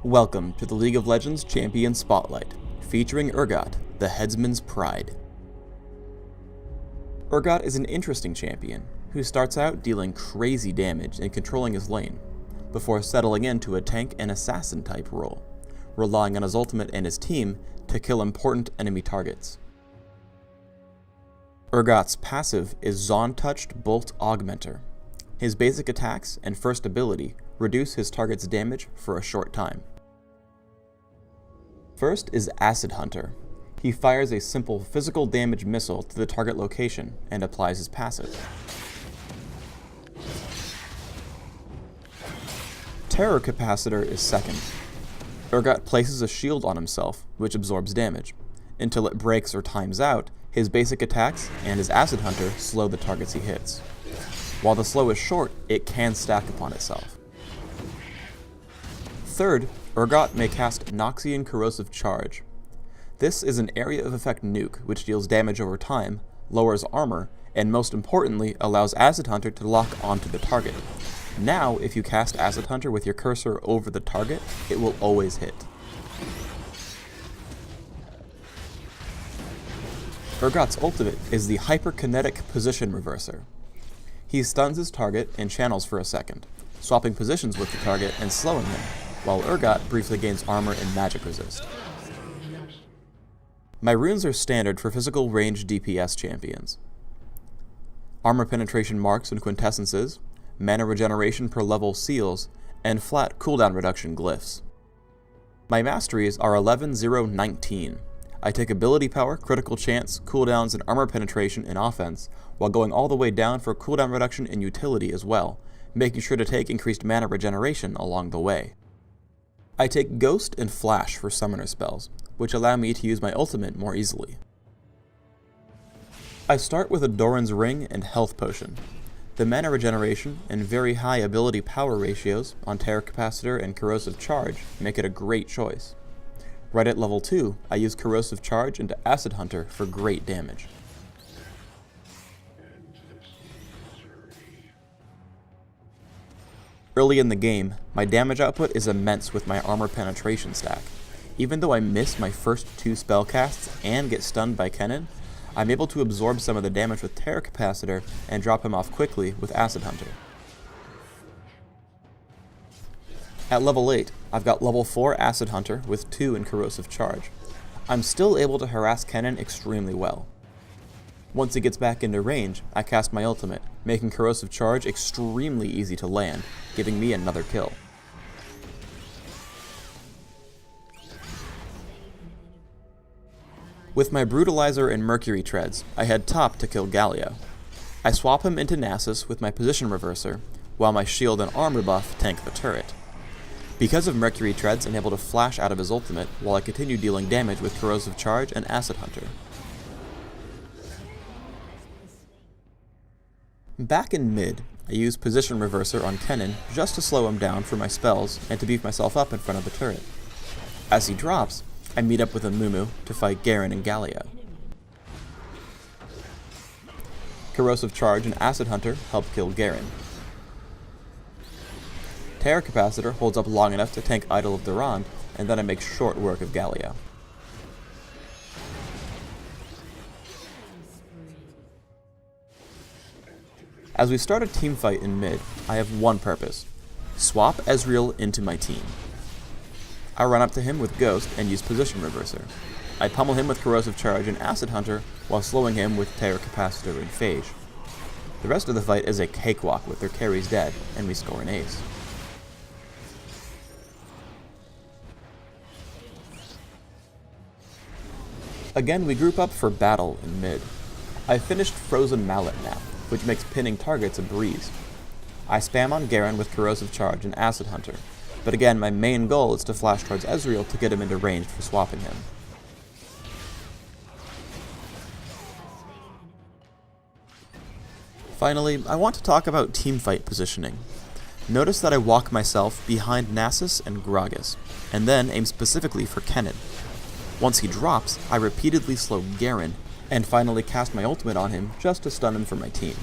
Welcome to the League of Legends Champion Spotlight, featuring Urgot, the Headsman's Pride. Urgot is an interesting champion, who starts out dealing crazy damage and controlling his lane, before settling into a tank and assassin type role, relying on his ultimate and his team to kill important enemy targets. Urgot's passive is Zon-Touched Bolt Augmenter. His basic attacks and first ability reduce his target's damage for a short time. First is Acid Hunter. He fires a simple physical damage missile to the target location and applies his passive. Terror Capacitor is second. Urgot places a shield on himself, which absorbs damage. Until it breaks or times out, his basic attacks and his Acid Hunter slow the targets he hits. While the slow is short, it can stack upon itself. Third, Urgot may cast Noxian Corrosive Charge. This is an area of effect nuke which deals damage over time, lowers armor, and most importantly allows Acid Hunter to lock onto the target. Now, if you cast Acid Hunter with your cursor over the target, it will always hit. Urgot's ultimate is the Hyperkinetic Position Reverser. He stuns his target and channels for a second, swapping positions with the target and slowing him, while Urgot briefly gains armor and magic resist. My runes are standard for physical range DPS champions. Armor penetration marks and quintessences, mana regeneration per level seals, and flat cooldown reduction glyphs. My masteries are 11, 0, 19. I take ability power, critical chance, cooldowns, and armor penetration in offense, while going all the way down for cooldown reduction and utility as well, making sure to take increased mana regeneration along the way. I take Ghost and Flash for summoner spells, which allow me to use my ultimate more easily. I start with a Doran's Ring and Health Potion. The mana regeneration and very high ability power ratios on Terror Capacitor and Corrosive Charge make it a great choice. Right at level 2, I use Corrosive Charge into Acid Hunter for great damage. Early in the game, my damage output is immense with my armor penetration stack. Even though I miss my first 2 spell casts and get stunned by Kennen, I'm able to absorb some of the damage with Terror Capacitor and drop him off quickly with Acid Hunter. At level 8, I've got level 4 Acid Hunter with 2 in Corrosive Charge. I'm still able to harass Kennen extremely well. Once he gets back into range, I cast my ultimate, making Corrosive Charge extremely easy to land, giving me another kill. With my Brutalizer and Mercury Treads, I head top to kill Galio. I swap him into Nasus with my Position Reverser, while my shield and armor buff tank the turret. Because of Mercury Treads, I'm able to flash out of his ultimate, while I continue dealing damage with Corrosive Charge and Acid Hunter. Back in mid, I use Position Reverser on Kennen just to slow him down for my spells and to beef myself up in front of the turret. As he drops, I meet up with a Mumu to fight Garen and Galio. Corrosive Charge and Acid Hunter help kill Garen. Terror Capacitor holds up long enough to tank Idol of Durand, and then I make short work of Galio. As we start a teamfight in mid, I have one purpose: swap Ezreal into my team. I run up to him with Ghost and use Position Reverser. I pummel him with Corrosive Charge and Acid Hunter while slowing him with Terror Capacitor and Phage. The rest of the fight is a cakewalk with their carries dead, and we score an ace. Again, we group up for battle in mid. I finished Frozen Mallet now, which makes pinning targets a breeze. I spam on Garen with Corrosive Charge and Acid Hunter, but again my main goal is to flash towards Ezreal to get him into range for swapping him. Finally, I want to talk about teamfight positioning. Notice that I walk myself behind Nasus and Gragas, and then aim specifically for Kennen. Once he drops, I repeatedly slow Garen, and finally cast my ultimate on him just to stun him for my team.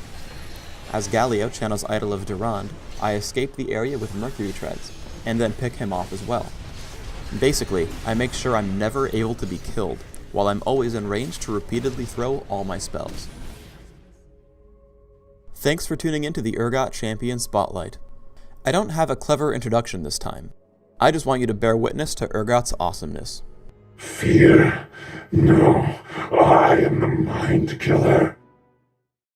As Galio channels Idol of Durand, I escape the area with Mercury Treads, and then pick him off as well. Basically, I make sure I'm never able to be killed, while I'm always in range to repeatedly throw all my spells. Thanks for tuning into the Urgot Champion Spotlight. I don't have a clever introduction this time. I just want you to bear witness to Urgot's awesomeness. Fear? No, I am the Mind Killer.